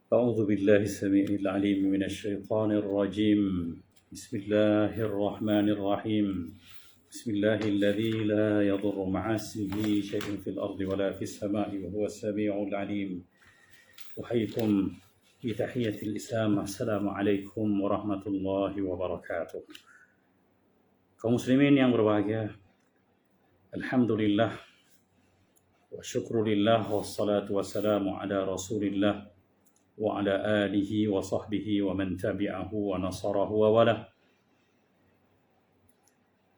أعوذ بالله السميع العليم من الشيطان الرجيم. بسم الله الرحمن الرحيم. بسم الله الذي لا يضر مع اسمه شيء في الأرض ولا في السماء وهو السميع العليم. أحييكم بتحية الإسلام. السلام عليكم ورحمة الله وبركاته. Kaum muslimin yang berbahagia, alhamdulillah wa syukrulillah wassalatu wassalamu ala rasulillah wa ala alihi wa sahbihi wa man tabi'ahu wa nasarahu wa wala.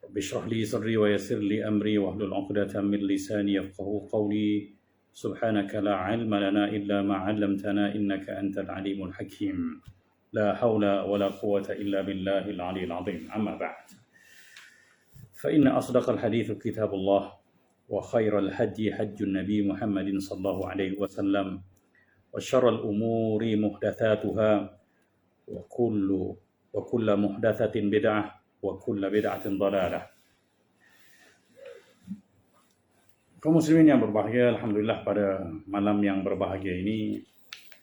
Rabbi shrah li sadri wa yassir li amri wa hlul 'uqdatam min lisani yafqahu qawli. Subhanaka la 'ilma lana illa ma 'allamtana innaka antal alimul hakim. La haula wa la quwwata illa billahil 'aliyyil 'azim. Amma ba'd. Fa inna asdaqal hadits kitabullah wa khairal hadi hajjun nabi Muhammadin sallallahu alaihi wasallam. وشر الأمور محدثاتها وكل محدثة بدعة وكل بدعة ضلالة. Kaum muslimin yang berbahagia, alhamdulillah pada malam yang berbahagia ini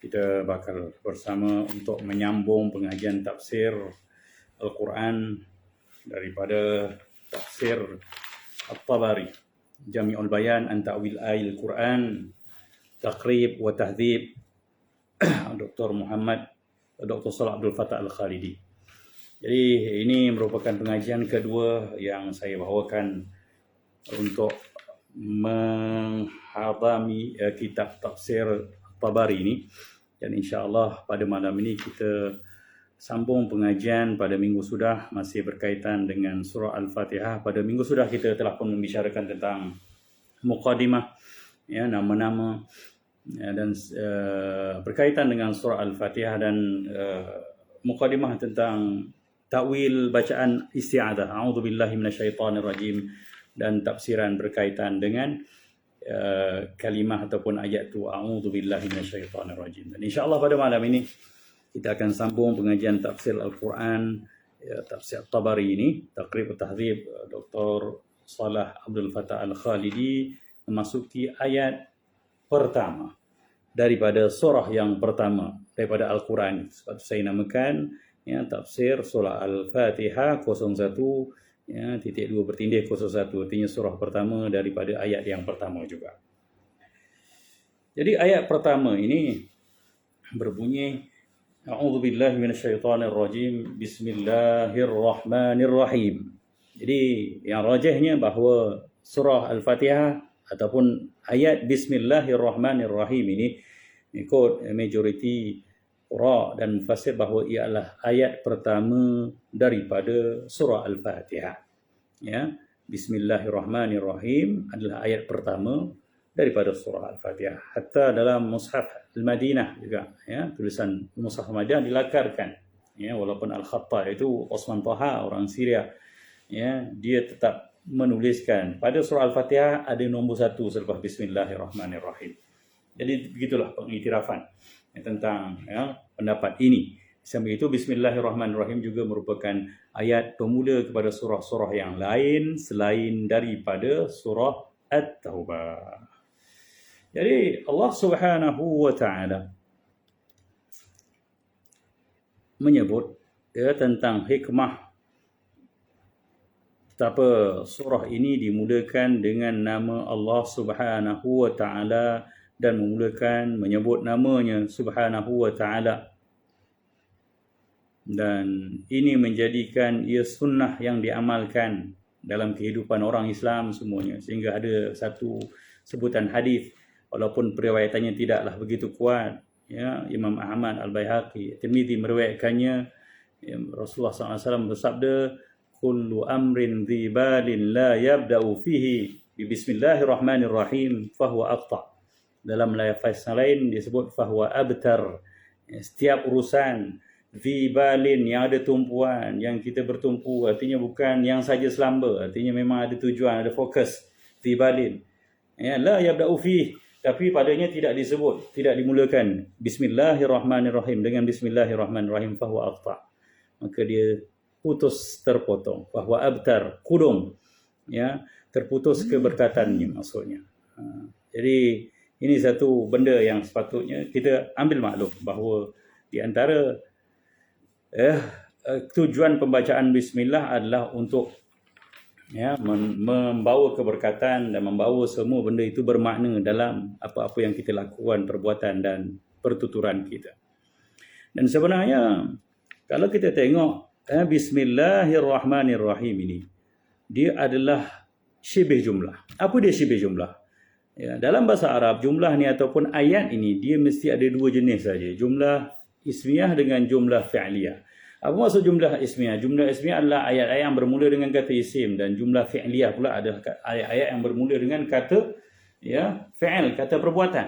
kita bakal bersama untuk menyambung pengajian tafsir Al-Quran daripada tafsir At-Tabari, Jami'ul Bayan an Ta'wil Ayatil Quran, Taqrib wa Tahdhib, Dr. Salah Abdul Fattah Al-Khalidi. Jadi ini merupakan pengajian kedua yang saya bawakan untuk menghadami kitab tafsir Tabari ini, dan insya-Allah pada malam ini kita sambung pengajian. Pada minggu sudah masih berkaitan dengan surah Al-Fatihah. Pada minggu sudah kita telah pun membicarakan tentang muqaddimah, ya, nama-nama, ya, dan berkaitan dengan surah Al-Fatihah, dan muqaddimah tentang takwil bacaan isti'adzah, a'udzubillahi minasyaitonirrajim, dan tafsiran berkaitan dengan kalimah ataupun ayat tu, a'udzubillahi minasyaitonirrajim. Dan insya-Allah pada malam ini kita akan sambung pengajian tafsir Al-Quran, ya, tafsir Tabari ini, Taqrib wa Tahdhib, Dr. Salah Abdul Fattah Al-Khalidi, memasuki ayat pertama daripada surah yang pertama daripada Al-Quran. Sebab saya namakan, ya, tafsir surah Al-Fatihah 01, ya, titik 2 bertindih 01, artinya surah pertama daripada ayat yang pertama juga. Jadi ayat pertama ini berbunyi, A'udzubillahi minasyaitonirrajim, Bismillahirrahmanirrahim. Jadi yang rajihnya bahawa surah Al-Fatihah ataupun ayat Bismillahirrahmanirrahim ini ikut majoriti qura dan fasir bahawa ia adalah ayat pertama daripada surah Al-Fatihah. Ya, Bismillahirrahmanirrahim adalah ayat pertama daripada surah Al-Fatihah. Hatta dalam Mushaf Al-Madinah juga, ya, tulisan Mushaf Al-Madinah dilakarkan, ya, walaupun Al-Khattab itu Osman Taha, orang Syria, ya, dia tetap menuliskan pada surah Al-Fatihah ada nombor 1 selepas Bismillahirrahmanirrahim. Jadi begitulah pengiktirafan, ya, tentang, ya, pendapat ini. Sambil itu Bismillahirrahmanirrahim juga merupakan ayat pemula kepada surah-surah yang lain selain daripada surah At-Taubah. Jadi Allah Subhanahu wa taala menyebut, ya, tentang hikmah betapa surah ini dimulakan dengan nama Allah Subhanahu wa taala dan menyebut namanya Subhanahu wa taala. Dan ini menjadikan ia sunnah yang diamalkan dalam kehidupan orang Islam semuanya, sehingga ada satu sebutan hadis, walaupun periwayatannya tidaklah begitu kuat, ya, Imam Ahmad, Al-Baihaqi, Tirmizi meriwayatkannya, ya, Rasulullah SAW bersabda, kullu amrin dhibalin la yabda'u fihi bismillahirrahmanirrahim fahuwa aqta'. Dalam lafaz lain disebut fahuwa abtar. Setiap urusan dhibalin yang ada tumpuan, yang kita bertumpu, artinya bukan yang saja selamba, artinya memang ada tujuan, ada fokus. Dhibalin, ya, la yabda'u fihi, tapi padanya tidak disebut, tidak dimulakan Bismillahirrahmanirrahim dengan Bismillahirrahmanirrahim fahuwa aqta', maka dia putus, terpotong. Fahuwa abtar, kudung, ya, terputus keberkatannya maksudnya. Jadi Ini satu benda yang sepatutnya kita ambil maklum bahawa di antara tujuan pembacaan bismillah adalah untuk membawa keberkatan dan membawa semua benda itu bermakna dalam apa-apa yang kita lakukan, perbuatan dan pertuturan kita. Dan sebenarnya kalau kita tengok Bismillahirrahmanirrahim ini, dia adalah syibih jumlah. Apa dia syibih jumlah? Dalam bahasa Arab, jumlah ni ataupun ayat ini, dia mesti ada dua jenis saja. Jumlah ismiyah dengan jumlah fi'liyah. Apa maksud jumlah ismiyah? Jumlah ismiyah adalah ayat-ayat yang bermula dengan kata isim, dan jumlah fi'liyah pula adalah ayat-ayat yang bermula dengan kata fi'il, kata perbuatan.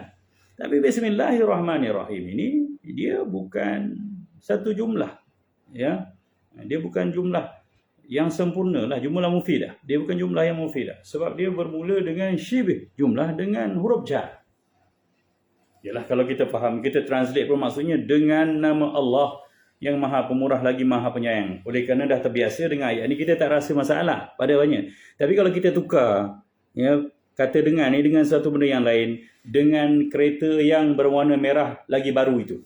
Tapi Bismillahirrahmanirrahim ini dia bukan satu jumlah. Dia bukan jumlah yang sempurna lah, jumlah mufidah. Dia bukan jumlah yang mufidah sebab dia bermula dengan syibih jumlah dengan huruf jar. Yalah, kalau kita faham, kita translate pun maksudnya dengan nama Allah yang Maha Pemurah lagi Maha Penyayang. Oleh kerana dah terbiasa dengan ayat ni, kita tak rasa masalah pada banyak. Tapi kalau kita tukar kata dengan ni dengan satu benda yang lain, dengan kereta yang berwarna merah lagi baru itu,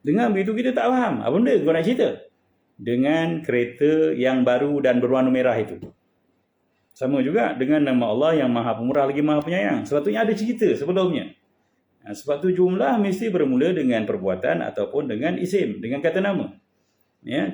dengan begitu kita tak faham apa benda kau nak cerita dengan kereta yang baru dan berwarna merah itu. Sama juga dengan nama Allah yang Maha Pemurah lagi Maha Penyayang. Sepatutnya ada cerita sebelumnya. Sebab tu jumlah mesti bermula dengan perbuatan ataupun dengan isim, dengan kata nama.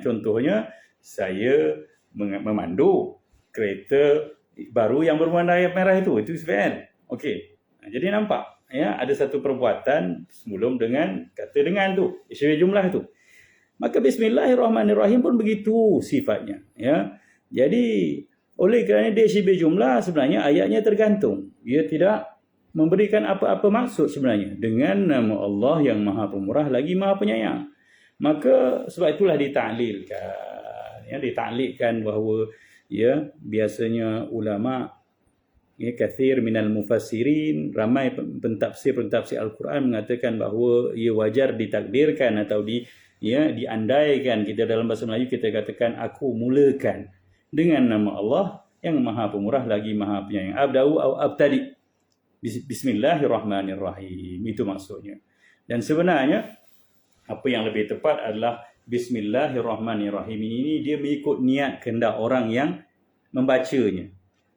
Contohnya, saya memandu kereta baru yang berwarna merah itu fi'il. Okey. Jadi nampak ada satu perbuatan sebelum dengan kata dengan tu, isim jumlah tu. Maka Bismillahirrahmanirrahim pun begitu sifatnya. Jadi oleh kerana dia syibih jumlah, sebenarnya ayatnya tergantung. Dia tidak memberikan apa-apa maksud sebenarnya dengan nama Allah yang Maha Pemurah lagi Maha Penyayang. Maka sebab itulah ditaklilkan. Ditaklilkan bahawa biasanya ulama kathir minal mufassirin, ramai pentafsir Al-Quran mengatakan bahawa ia wajar ditakdirkan atau diandaikan. Kita dalam bahasa Melayu kita katakan aku mulakan dengan nama Allah yang Maha Pemurah lagi Maha Penyayang. Abda'u au abtadi. Bismillahirrahmanirrahim. Itu maksudnya. Dan sebenarnya apa yang lebih tepat adalah Bismillahirrahmanirrahim ini dia mengikut niat kehendak orang yang membacanya.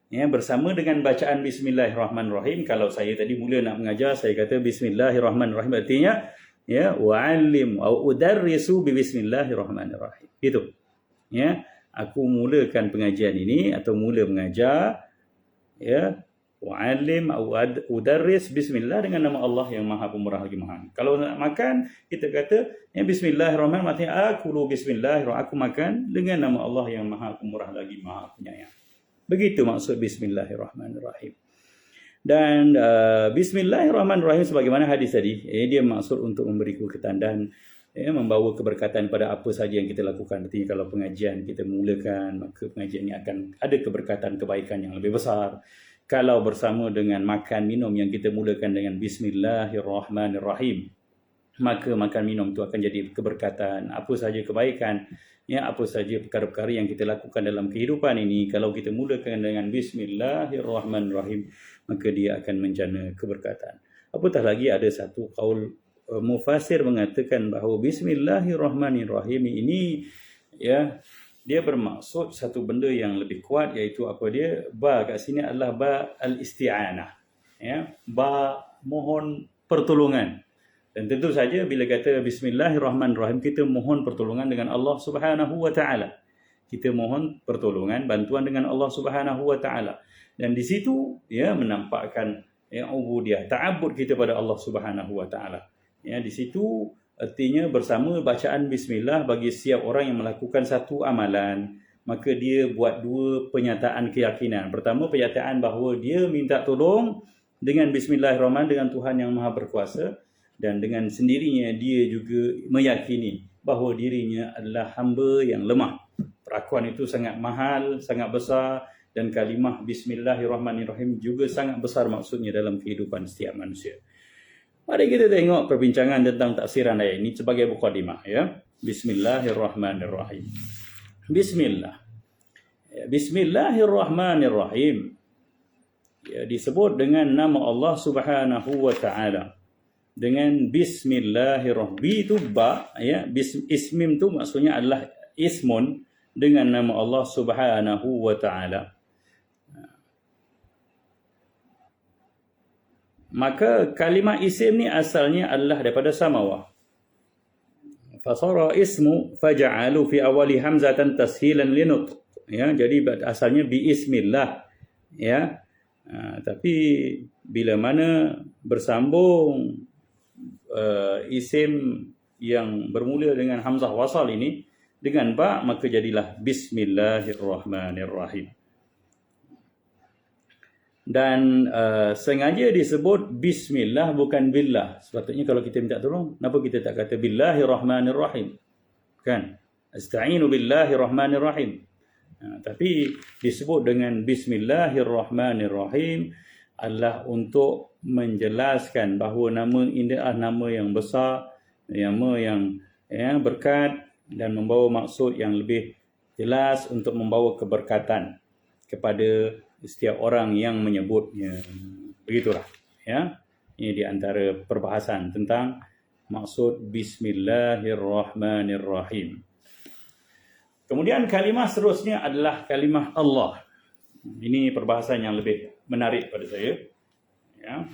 Bersama dengan bacaan Bismillahirrahmanirrahim. Kalau saya tadi mula nak mengajar, saya kata Bismillahirrahmanirrahim, artinya wa'allim au udarrisu bi bismillahirrahmanirrahim. Itu. Aku mulakan pengajian ini atau mula mengajar wa'allim au udarris bismillah dengan nama Allah yang Maha Pemurah lagi Maha. Kalau nak makan, kita kata bismillahirrahmanirrahim, artinya akulu bismillahirrahmanirrahim, aku makan dengan nama Allah yang Maha Pemurah lagi Maha Penyayang. Begitu maksud Bismillahirrahmanirrahim. Dan Bismillahirrahmanirrahim sebagaimana hadis tadi, dia maksud untuk memberi ketandaan, membawa keberkatan pada apa saja yang kita lakukan. Artinya kalau pengajian kita mulakan, maka pengajian ini akan ada keberkatan, kebaikan yang lebih besar. Kalau bersama dengan makan minum yang kita mulakan dengan Bismillahirrahmanirrahim, maka makan minum itu akan jadi keberkatan. Apa saja kebaikan, apa saja perkara-perkara yang kita lakukan dalam kehidupan ini, kalau kita mulakan dengan Bismillahirrahmanirrahim, maka dia akan menjana keberkatan. Apatah lagi ada satu qaul mufassir mengatakan bahawa Bismillahirrahmanirrahim ini dia bermaksud satu benda yang lebih kuat, iaitu apa dia? Ba kat sini adalah ba al-isti'anah. Ba mohon pertolongan. Dan tentu saja bila kata Bismillahirrahmanirrahim, kita mohon pertolongan dengan Allah Subhanahu wa taala. Kita mohon pertolongan, bantuan dengan Allah Subhanahu wa taala. Dan di situ menampakkan ubudiyah, ta'abbud kita pada Allah Subhanahu wa taala. Di situ artinya bersama bacaan bismillah bagi setiap orang yang melakukan satu amalan, maka dia buat dua penyataan keyakinan. Pertama, penyataan bahawa dia minta tolong dengan bismillahirrahmanirrahim dengan Tuhan yang Maha Berkuasa, dan dengan sendirinya dia juga meyakini bahawa dirinya adalah hamba yang lemah. Perakuan itu sangat mahal, sangat besar, dan kalimah bismillahirrahmanirrahim juga sangat besar maksudnya dalam kehidupan setiap manusia. Mari kita tengok perbincangan tentang tafsiran ayat ini sebagai mukadimah. Bismillahirrahmanirrahim. Bismillah. Bismillahirrahmanirrahim. disebut dengan nama Allah Subhanahu wa taala. Dengan bismillahirrahmanirrahim. Bi tu ba, ya, ismim tu maksudnya adalah ismun, dengan nama Allah Subhanahu wa taala. Maka kalimah isim ni asalnya adalah daripada samawah. Fasara ismu faja'alu fi awali hamzatan tashilan linut. Ya, jadi asalnya bi ismillah, ya. Tapi bila mana bersambung isim yang bermula dengan hamzah wasal ini dengan ba, maka jadilah bismillahirrahmanirrahim. Dan sengaja disebut bismillah bukan billah. Sepatutnya kalau kita minta tolong, kenapa kita tak kata billahirrahmanirrahim? Kan? Asta'inu billahirrahmanirrahim. Tapi disebut dengan bismillahirrahmanirrahim adalah untuk menjelaskan bahawa nama ini adalah nama yang besar, nama yang berkat dan membawa maksud yang lebih jelas untuk membawa keberkatan kepada setiap orang yang menyebutnya. Begitulah, ya. Ini di antara perbahasan tentang maksud bismillahirrahmanirrahim. Kemudian kalimah seterusnya adalah kalimah Allah. Ini perbahasan yang lebih menarik pada saya. Ya.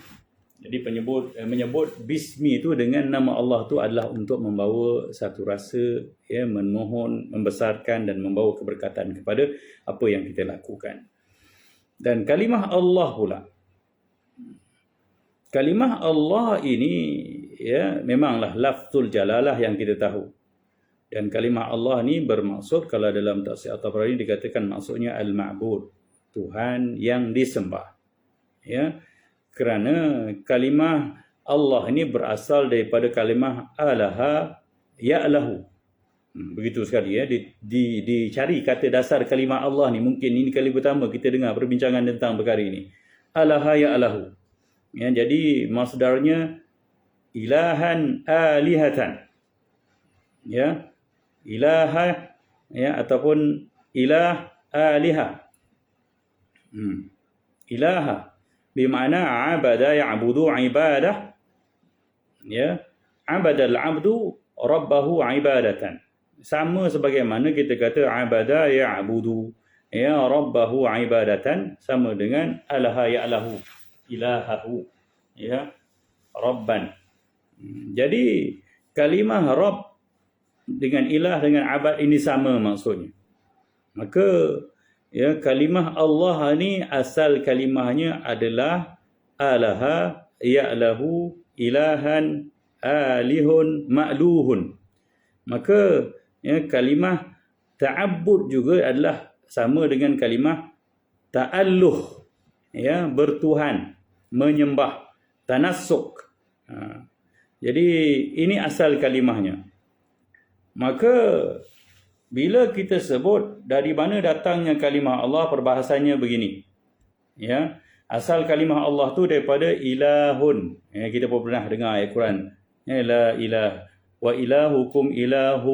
Jadi menyebut bismi itu dengan nama Allah itu adalah untuk membawa satu rasa, ya, memohon, membesarkan dan membawa keberkatan kepada apa yang kita lakukan. Dan kalimah Allah pula. Kalimah Allah ini, ya, memanglah lafzul jalalah yang kita tahu. Dan kalimah Allah ni bermaksud, kalau dalam tafsir At-Tabrani dikatakan maksudnya al-ma'bud, Tuhan yang disembah. Ya. Kerana kalimah Allah ini berasal daripada kalimah alaha ya'lahu. Begitu sekali, ya. Dicari kata dasar kalimah Allah ni, mungkin ini kali pertama kita dengar perbincangan tentang perkara ini. Alaha ya'lahu. Ya, jadi masdarnya ilahan alihatan. Ya. Ilaha, ya, ataupun ilah aliha. Ilaha bermakna abada ya'budu ibadah, ya, abadal abdu rabbahu ibadatan. Sama sebagaimana kita kata abada ya'budu, ya, rabbahu ibadatan, sama dengan alaha ya'lahu, ilahahu, ya, rabban. Jadi kalimah rabb dengan ilah dengan abad ini sama maksudnya. Maka, ya, kalimah Allah ni asal kalimahnya adalah alaha ya'lahu ilahan alihun ma'luhun. Maka, ya, kalimah ta'abbud juga adalah sama dengan kalimah ta'alluh, ya, bertuhan, menyembah, tanassuk. Jadi ini asal kalimahnya. Maka bila kita sebut dari mana datangnya kalimah Allah, perbahasannya begini. Ya, asal kalimah Allah tu daripada ilahun. Ya, kita pun pernah dengar ayat Quran. Ya, la ilah wa ilahukum ilahu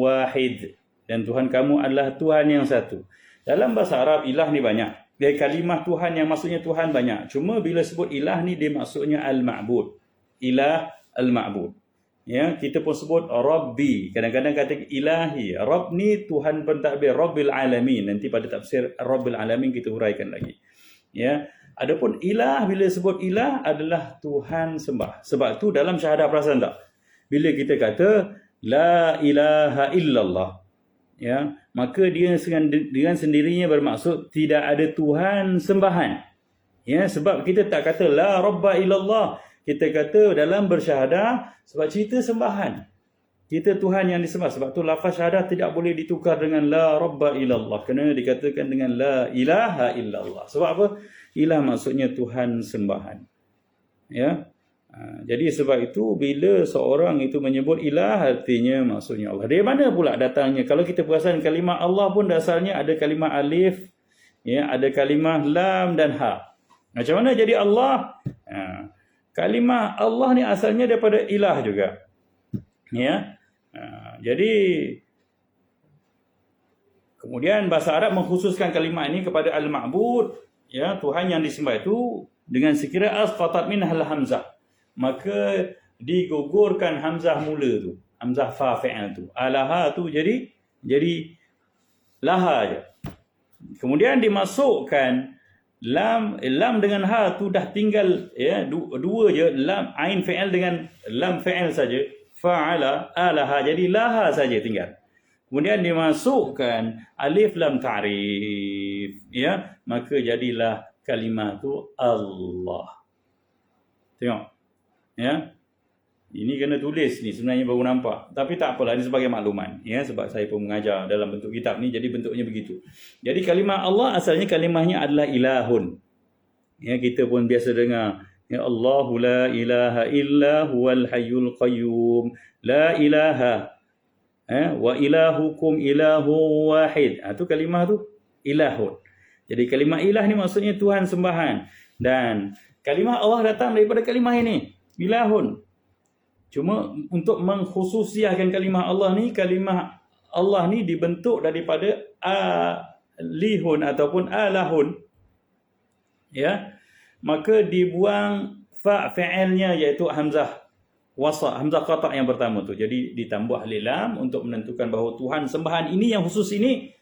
wahid. Dan Tuhan kamu adalah Tuhan yang satu. Dalam bahasa Arab ilah ni banyak. Dari kalimah Tuhan yang maksudnya Tuhan banyak. Cuma bila sebut ilah ni dia maksudnya al-ma'bud. Ilah al-ma'bud. Ya, kita pun sebut Rabbi. Kadang-kadang kata ilahi. Rabb ni Tuhan pentadbir, Rabbil alamin. Nanti pada tafsir Rabbil alamin kita huraikan lagi. Ya, adapun ilah, bila sebut ilah adalah Tuhan sembah. Sebab tu dalam syahadah perasan tak? Bila kita kata la ilaha illallah, ya, maka dia dengan sendirinya bermaksud tidak ada Tuhan sembahan. Ya, sebab kita tak kata la rabba illallah. Kita kata dalam bersyahadah sebab cerita sembahan. Kita Tuhan yang disembah. Sebab tu lafaz syahadah tidak boleh ditukar dengan la rabba illallah. Kena dikatakan dengan la ilaha illallah. Sebab apa? Ilah maksudnya Tuhan sembahan. Ya. Jadi sebab itu bila seorang itu menyebut ilah, artinya maksudnya Allah. Dari mana pula datangnya? Kalau kita perasan kalimah Allah pun dasarnya ada kalimah alif, ya, ada kalimah lam dan ha. Macam mana jadi Allah? Kalimah Allah ni asalnya daripada ilah juga. Ya. Jadi kemudian bahasa Arab mengkhususkan kalimah ini kepada al-ma'bud, ya, Tuhan yang disembah itu dengan sekira asqatat minhal hamzah, maka digugurkan hamzah mula tu, hamzah fa fi'al tu. Alaha tu jadi laha je. Kemudian dimasukkan lam dengan ha tu dah tinggal ya dua je, lam ain fi'il dengan lam fi'il saja, fa'ala alaha, jadi laha saja tinggal. Kemudian dimasukkan alif lam ta'rif, ya, maka jadilah kalimah tu Allah. Tengok, ya. Ini kena tulis ni, sebenarnya baru nampak. Tapi tak apalah, ini sebagai makluman, ya, sebab saya pun mengajar dalam bentuk kitab ni, jadi bentuknya begitu. Jadi kalimah Allah asalnya kalimahnya adalah ilahun. Ya, kita pun biasa dengar, ya Allahu la ilaha illa huwal hayyul qayyum, la ilaha wa ilahukum ilahu wahid. Itu kalimah tu ilahun. Jadi kalimah ilah ni maksudnya Tuhan sembahan. Dan kalimah Allah datang daripada kalimah ini, ilahun. Cuma untuk mengkhususiahkan kalimah Allah ni dibentuk daripada alihun ataupun alahun. Ya. Maka dibuang fa fi'ilnya iaitu hamzah wasal, hamzah qata' yang pertama tu. Jadi ditambah alif lam untuk menentukan bahawa Tuhan sembahan ini yang khusus ini.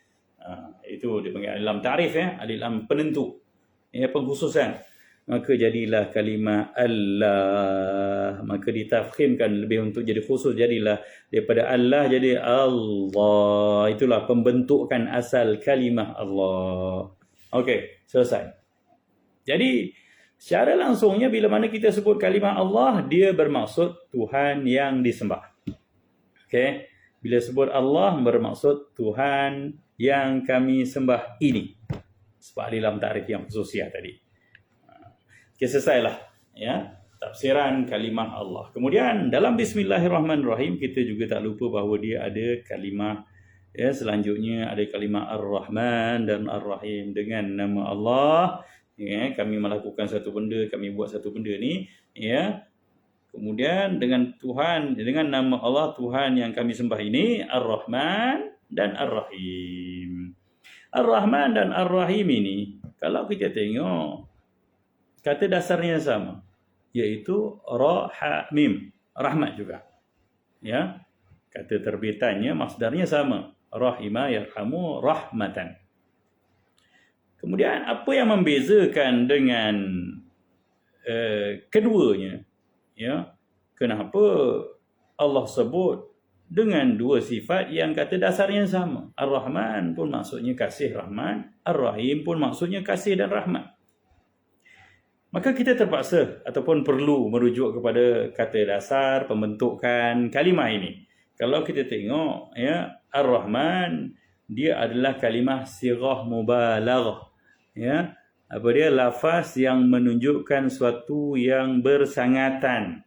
Itu dipanggil alif lam ta'rif, ya, alif lam penentu. Ya, pengkhususan. Maka jadilah kalimah Allah, maka ditafkhimkan lebih untuk jadi khusus, jadilah daripada Allah jadi Allah. Itulah pembentukan asal kalimah Allah. Okey, selesai. Jadi secara langsungnya bila mana kita sebut kalimah Allah, dia bermaksud Tuhan yang disembah. Okey, bila sebut Allah bermaksud Tuhan yang kami sembah ini. Sebab di dalam takrif yang khususiah tadi. Okay, selesailah, ya, tafsiran kalimah Allah. Kemudian dalam Bismillahirrahmanirrahim kita juga tak lupa bahawa dia ada kalimah, ya, selanjutnya ada kalimah Ar-Rahman dan Ar-Rahim. Dengan nama Allah, ya, kami melakukan satu benda, kami buat satu benda ni, ya. Kemudian dengan Tuhan, dengan nama Allah Tuhan yang kami sembah ini, Ar-Rahman dan Ar-Rahim. Ar-Rahman dan Ar-Rahim ini, kalau kita tengok, kata dasarnya sama, iaitu ra ha mim, rahmat juga. Ya. Kata terbitannya masdarnya sama, rahima yarhamu rahmatan. Kemudian apa yang membezakan dengan keduanya? Ya. Kenapa Allah sebut dengan dua sifat yang kata dasarnya sama? Ar-Rahman pun maksudnya kasih rahmat, Ar-Rahim pun maksudnya kasih dan rahmat. Maka kita terpaksa ataupun perlu merujuk kepada kata dasar pembentukan kalimah ini. Kalau kita tengok, ya, Ar-Rahman dia adalah kalimah sighah mubalaghah. Ya, apa dia? Lafaz yang menunjukkan suatu yang bersangatan,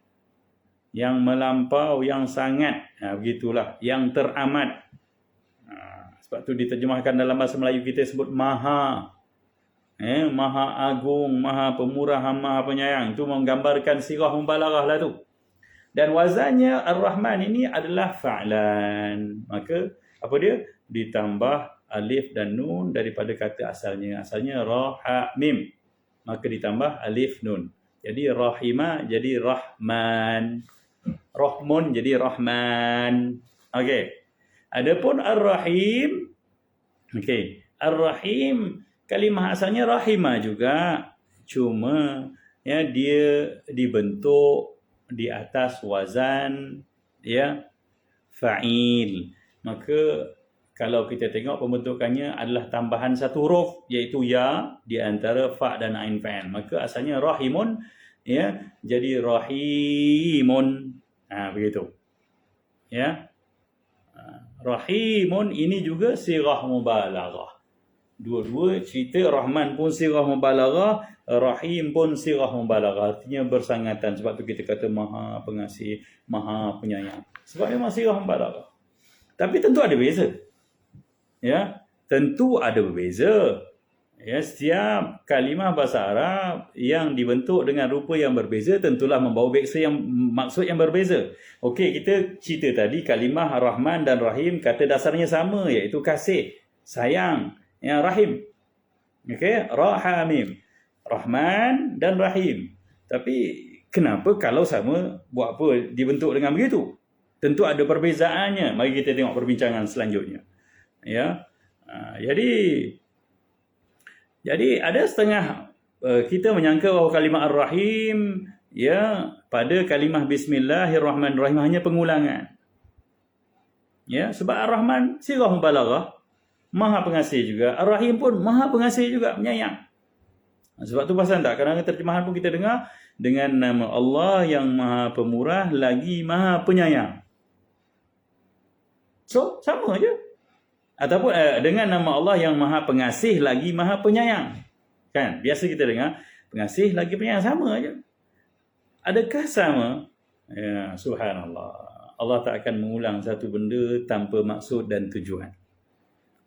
yang melampau, yang sangat. Begitulah, yang teramat. Sebab tu diterjemahkan dalam bahasa Melayu kita sebut maha. Maha agung, maha pemurah, maha penyayang. Itu menggambarkan sirah mubalaghah lah tu. Dan wazannya Ar-Rahman ini adalah fa'lan. Maka apa dia? Ditambah alif dan nun daripada kata asalnya. Asalnya ra ha mim. Maka ditambah alif nun. Jadi rahima jadi rahman. Rahmun jadi rahman. Okey. Adapun Ar-Rahim, okey, Ar-Rahim kalimah asalnya rahimah juga, cuma ya dia dibentuk di atas wazan, ya, fa'il. Maka kalau kita tengok pembentukannya adalah tambahan satu huruf, iaitu ya, di antara fa dan ain fa'il. Maka asalnya rahimun, ya, jadi rahimun. Begitu. Ya. Rahimun ini juga sirah mubalaghah. Dua-dua cerita, Rahman pun sirah mubalaghah, Rahim pun sirah mubalaghah. Artinya bersangatan. Sebab tu kita kata maha pengasih, maha penyayang. Sebab memang sirah mubalaghah. Tapi tentu ada beza. Ya, tentu ada berbeza. Ya, setiap kalimah bahasa Arab yang dibentuk dengan rupa yang berbeza tentulah membawa maksud yang berbeza. Okey, kita cerita tadi kalimah Rahman dan Rahim kata dasarnya sama, iaitu kasih, sayang, yang rahim. Okey, ra ha mim. Rahman dan Rahim. Tapi kenapa kalau sama, buat apa dibentuk dengan begitu? Tentu ada perbezaannya. Mari kita tengok perbincangan selanjutnya. Ya. Jadi ada setengah kita menyangka bahawa kalimah Ar-Rahim ya pada kalimah Bismillahirrahmanirrahim hanya pengulangan. Ya, sebab Ar-Rahman sirah mubalaghah, Maha Pengasih juga. Ar-Rahim pun Maha Pengasih juga, penyayang. Sebab tu pasal tak kadang-kadang terjemahan pun kita dengar dengan nama Allah yang Maha Pemurah lagi Maha Penyayang. So, sama je. Ataupun dengan nama Allah yang Maha Pengasih lagi Maha Penyayang. Kan? Biasa kita dengar pengasih lagi penyayang, sama aja. Adakah sama? Ya, subhanallah. Allah tak akan mengulang satu benda tanpa maksud dan tujuan.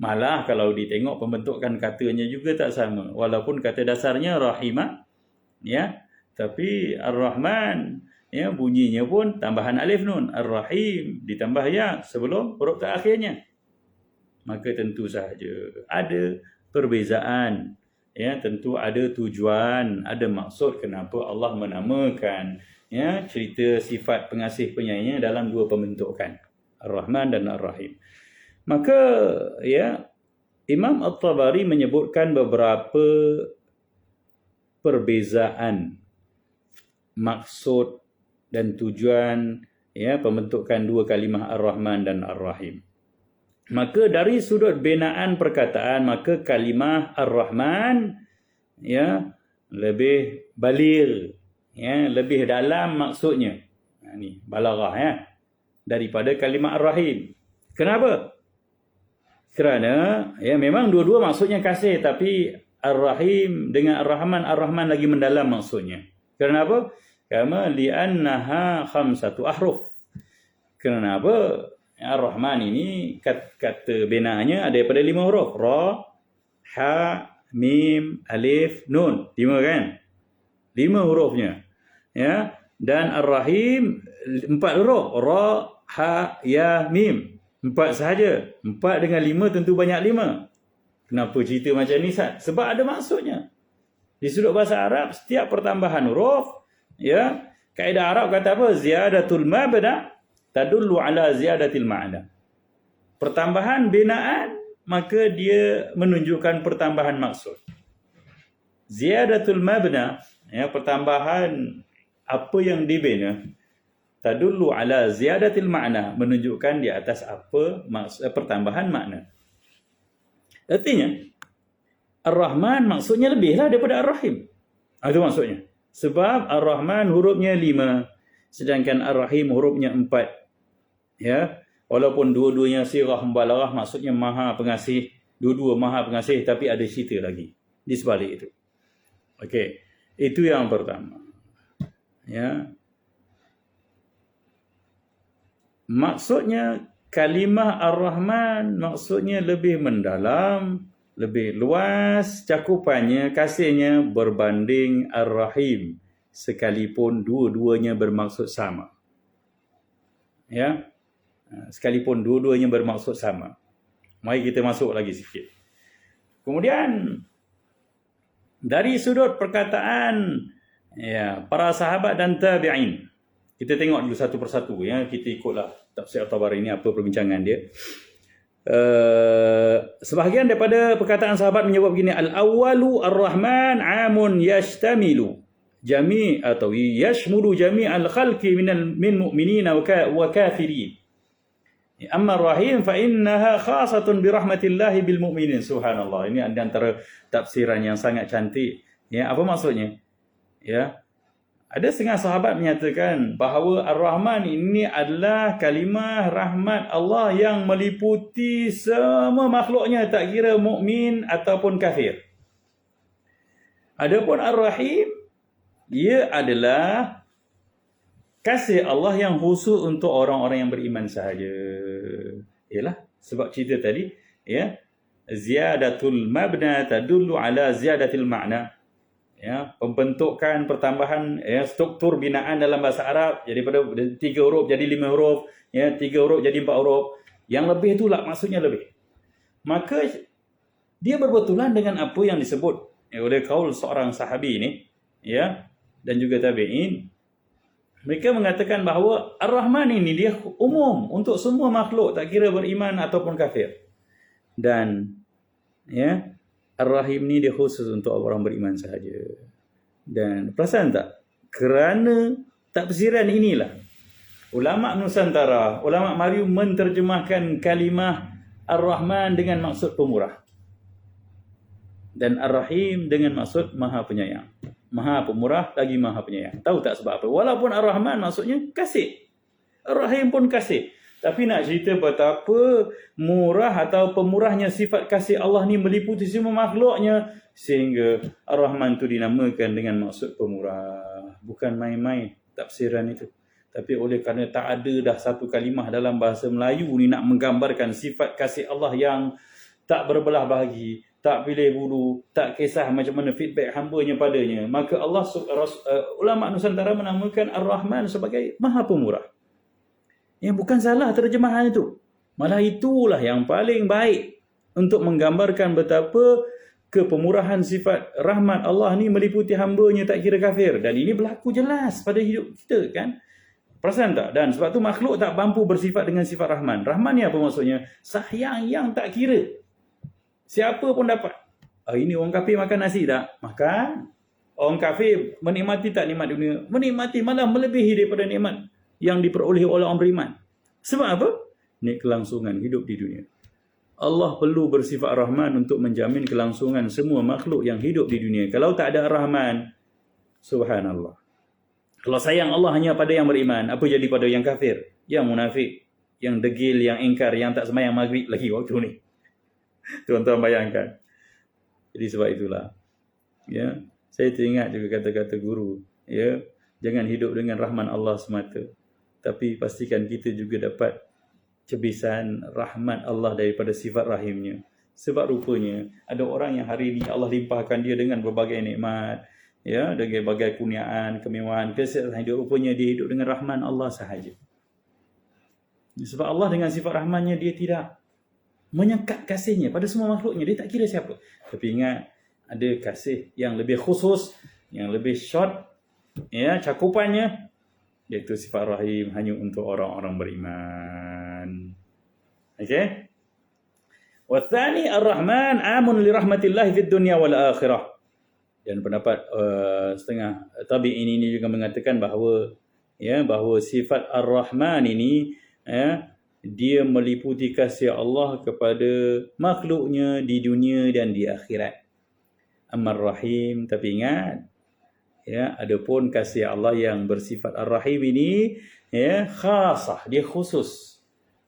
Malah kalau ditengok pembentukan katanya juga tak sama. Walaupun kata dasarnya Rahimah, ya, tapi Ar-Rahman, ya, bunyinya pun tambahan alif nun. Ar-Rahim ditambah ya sebelum huruf terakhirnya. Maka tentu sahaja ada perbezaan. Ya, tentu ada tujuan, ada maksud kenapa Allah menamakan ya cerita sifat pengasih penyayangnya dalam dua pembentukan, Ar-Rahman dan Ar-Rahim. Maka ya Imam At-Tabari menyebutkan beberapa perbezaan maksud dan tujuan ya pembentukan dua kalimah Ar-Rahman dan Ar-Rahim. Maka dari sudut binaan perkataan, maka kalimah Ar-Rahman ya lebih baligh, ya, lebih dalam maksudnya. Ni balaghah ya daripada kalimah Ar-Rahim. Kenapa? Kerana ya memang dua-dua maksudnya kasih, tapi Ar-Rahim dengan Ar-Rahman, Ar-Rahman lagi mendalam maksudnya. Kenapa? Karena li'annaha khamsatu ahruf. Kenapa? Ar-Rahman ini kata binaannya ada daripada 5 huruf. Ra, ha, mim, alif, nun. 5 kan? 5 hurufnya. Ya. Dan Ar-Rahim 4 huruf. Ra, ha, ya, mim. 4 sahaja. 4 dengan 5 tentu banyak 5. Kenapa cerita macam ni, Ustaz? Sebab ada maksudnya. Di sudut bahasa Arab, setiap pertambahan huruf, ya, kaedah Arab kata apa? Ziyadatul mabna tadullu ala ziyadatil ma'na. Pertambahan binaan, maka dia menunjukkan pertambahan maksud. Ziyadatul mabna, ya, pertambahan apa yang dibina, tadullu ala ziyadatil ma'na, menunjukkan di atas apa pertambahan makna. Artinya Ar-Rahman maksudnya lebihlah daripada Ar-Rahim. Itu maksudnya. Sebab Ar-Rahman hurufnya 5, sedangkan Ar-Rahim hurufnya 4. Ya, walaupun dua-duanya sirah mubalaghah, maksudnya Maha Pengasih, dua-dua Maha Pengasih, tapi ada cerita lagi di sebalik itu. Okey, itu yang pertama. Ya. Maksudnya kalimah Ar-Rahman maksudnya lebih mendalam, lebih luas cakupannya, kasihnya berbanding Ar-Rahim, sekalipun dua-duanya bermaksud sama. Ya. Sekalipun dua-duanya bermaksud sama. Mari kita masuk lagi sikit. Kemudian dari sudut perkataan ya para sahabat dan tabi'in, kita tengok dulu satu persatu ya, kita ikutlah tafsir At-Tabari ini apa perbincangan dia. Sebahagian daripada perkataan sahabat menyebut begini, al-awwalu ar-Rahman amun yashtamilu jami' atau yashmulu jami'al khalqi min mu'minina wa kafirin. Amma Ar-Rahim fa innaha khasatun bi rahmatillahi bil mu'minin. Subhanallah. Ini antara tafsiran yang sangat cantik. Ya, apa maksudnya? Ya. Ada setengah sahabat menyatakan bahawa Ar-Rahman ini adalah kalimah rahmat Allah yang meliputi semua makhluknya, tak kira mukmin ataupun kafir. Adapun Ar-Rahim, ia adalah kasih Allah yang khusus untuk orang-orang yang beriman sahaja. Yalah, sebab cerita tadi, ya, ziyadatul mabna tadullu ala ziyadatil ma'na. Ya, pembentukan pertambahan ya struktur binaan dalam bahasa Arab, jadi daripada 3 huruf jadi 5 huruf, ya, 3 huruf jadi 4 huruf. Yang lebih itulah maksudnya lebih. Maka dia berbetulan dengan apa yang disebut oleh kaul seorang sahabi ni, ya, dan juga tabi'in. Mereka mengatakan bahawa Ar-Rahman ini dia umum untuk semua makhluk, tak kira beriman ataupun kafir. Dan ya, Ar-Rahim ni dia khusus untuk orang beriman sahaja. Dan perasan tak? Kerana tafsiran inilah ulama Nusantara, ulama Melayu menterjemahkan kalimah Ar-Rahman dengan maksud pemurah, dan Ar-Rahim dengan maksud Maha Penyayang. Maha Pemurah lagi Maha Penyayang. Tahu tak sebab apa? Walaupun Ar-Rahman maksudnya kasih, Ar-Rahim pun kasih. Tapi nak cerita betapa murah atau pemurahnya sifat kasih Allah ni meliputi semua makhluknya, sehingga Ar-Rahman tu dinamakan dengan maksud pemurah. Bukan main-main tafsiran itu. Tapi oleh kerana tak ada dah satu kalimah dalam bahasa Melayu ni nak menggambarkan sifat kasih Allah yang tak berbelah bahagi, tak pilih bulu, tak kisah macam mana feedback hambanya padanya, maka Allah ulama Nusantara menamakan Ar-Rahman sebagai Maha Pemurah. Yang bukan salah terjemahan itu. Malah itulah yang paling baik untuk menggambarkan betapa kepemurahan sifat rahmat Allah ni meliputi hambanya tak kira kafir. Dan ini berlaku jelas pada hidup kita, kan? Perasan tak? Dan sebab tu makhluk tak mampu bersifat dengan sifat Rahman. Rahman ni apa maksudnya? Sayang yang tak kira. Siapa pun dapat. Ini orang kafir makan nasi tak? Makan. Orang kafir menikmati tak nikmat dunia? Menikmati, malah melebihi daripada nikmat yang diperoleh oleh orang beriman. Sebab apa? Ini kelangsungan hidup di dunia. Allah perlu bersifat Rahman untuk menjamin kelangsungan semua makhluk yang hidup di dunia. Kalau tak ada Rahman, subhanallah. Kalau sayang Allah hanya pada yang beriman, apa jadi pada yang kafir, yang munafik, yang degil, yang ingkar, yang tak sembahyang maghrib lagi waktu ni? Tuan-tuan bayangkan. Jadi sebab itulah, ya, saya teringat juga kata-kata guru, ya, jangan hidup dengan rahman Allah semata, tapi pastikan kita juga dapat cebisan rahmat Allah daripada sifat rahimnya. Sebab rupanya ada orang yang hari ini Allah limpahkan dia dengan berbagai nikmat, ya, dengan berbagai kurniaan, kemewahan, kesihatan hidup, rupanya dia hidup dengan rahman Allah sahaja. Sebab Allah dengan sifat rahmannya dia tidak menyekat kasihnya pada semua makhluknya, dia tak kira siapa. Tapi ingat, ada kasih yang lebih khusus, yang lebih short, ya, cakupannya, iaitu sifat rahim hanya untuk orang-orang beriman. Okey? Wa tsani ar-Rahman amun li rahmatillah fid dunya wal akhirah. Dan pendapat setengah tabi'in ini juga mengatakan bahawa, ya, bahawa sifat ar-Rahman ini, ya, dia meliputi kasih Allah kepada makhluknya di dunia dan di akhirat. Ammar Rahim, tapi ingat, ya, adapun kasih Allah yang bersifat Ar-Rahim ini, ya, khasah, dia khusus,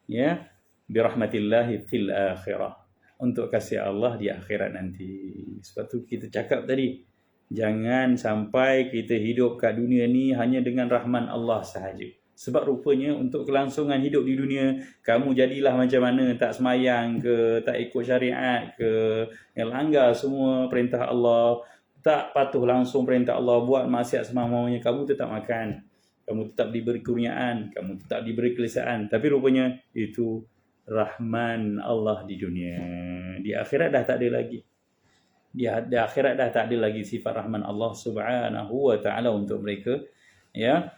ya, birahmatillahi fil akhirah, untuk kasih Allah di akhirat nanti. Sebab tu kita cakap tadi, jangan sampai kita hidup kat dunia ni hanya dengan rahman Allah sahaja. Sebab rupanya untuk kelangsungan hidup di dunia, kamu jadilah macam mana, tak semayang ke, tak ikut syariat ke, yang langgar semua perintah Allah, tak patuh langsung perintah Allah, buat maksiat semau-maunya, kamu tetap makan, kamu tetap diberi kurniaan, kamu tetap diberi kelesaan. Tapi rupanya itu rahman Allah di dunia. Di akhirat dah tak ada lagi. Di akhirat dah tak ada lagi sifat rahman Allah subhanahu wa ta'ala untuk mereka, ya,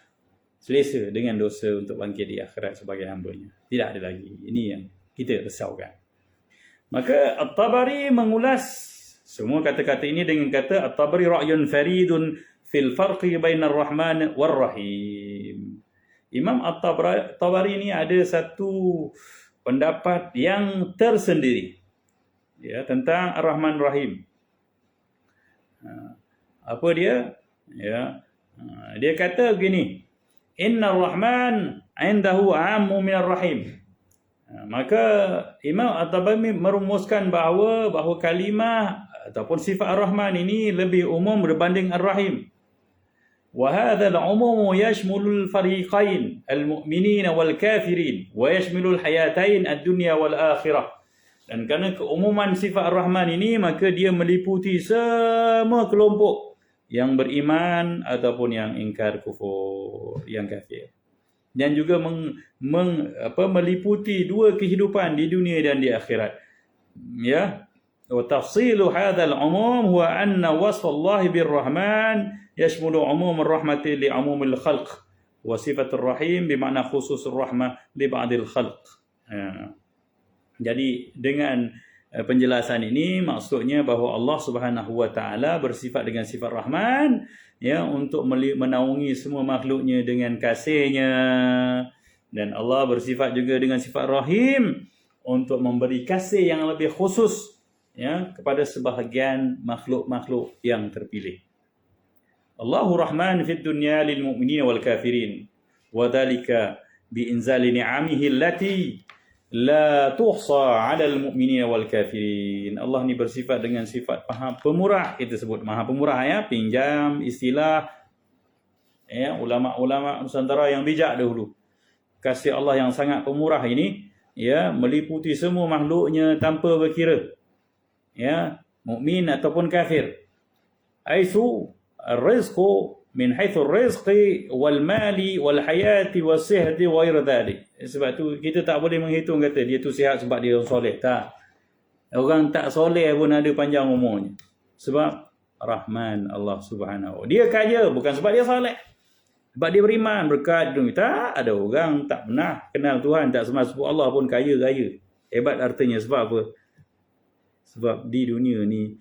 selesa dengan dosa untuk bangkit di akhirat sebagai hamba-Nya. Tidak ada lagi. Ini yang kita risaukan. Maka At-Tabari mengulas semua kata-kata ini dengan kata At-Tabari ra'yun faridun fil farqi bainar rahman war rahim. Imam At-Tabari ini ada satu pendapat yang tersendiri, ya, tentang Ar-Rahman Rahim. Apa dia? Ya, dia kata begini, Inna Rahman indahu ammu minar rahim. Maka Imam At-Tabari merumuskan bahawa kalimah ataupun sifat Ar-Rahman ini lebih umum berbanding Ar-Rahim. Wa hadha al-umum yashmulu al-fariqain al-mu'minin wal-kafirin wa yashmilu al-hayatain ad-dunya wal-akhirah. Dan kerana keumuman sifat Ar-Rahman ini, maka dia meliputi semua kelompok yang beriman ataupun yang ingkar kufur, yang kafir. Dan juga meliputi dua kehidupan di dunia dan di akhirat. Ya, وتفصيل هذا العموم هو أن وصف الله بالرحمن يشمل عموم الرحمة لعموم الخلق وصفة الرحيم بمعنى خصوص الرحمة لبعض الخلق. Jadi dengan penjelasan ini maksudnya bahawa Allah Subhanahu wa taala bersifat dengan sifat Rahman, ya, untuk menaungi semua makhluknya dengan kasihnya, dan Allah bersifat juga dengan sifat Rahim untuk memberi kasih yang lebih khusus, ya, kepada sebahagian makhluk-makhluk yang terpilih. Allahu Rahman fid dunya lil mu'minin wal kafirin wa dhalika bi inzali ni'amihi allati la tuhsa 'alal mu'minin wal kafirin. Allah ni bersifat dengan sifat Maha Pemurah. Kita sebut Maha Pemurah, ya, pinjam istilah, ya, ulama-ulama Nusantara yang bijak dahulu. Kasih Allah yang sangat pemurah ini, ya, meliputi semua makhluknya tanpa berkira, ya, mukmin ataupun kafir. Aisu ar-rizqu min haitsu ar-rizqi wal mali wal hayati was sihhati wa ghair dhalik. Sebab tu kita tak boleh menghitung kata dia tu sihat sebab dia soleh. Tak. Orang tak soleh pun ada panjang umurnya. Sebab Rahman Allah Subhanahu. Dia kaya bukan sebab dia soleh. Sebab dia beriman, berkat dunia. Tak ada orang tak pernah kenal Tuhan, tak sebab Allah pun kaya-kaya. Hebat artinya sebab apa? Sebab di dunia ni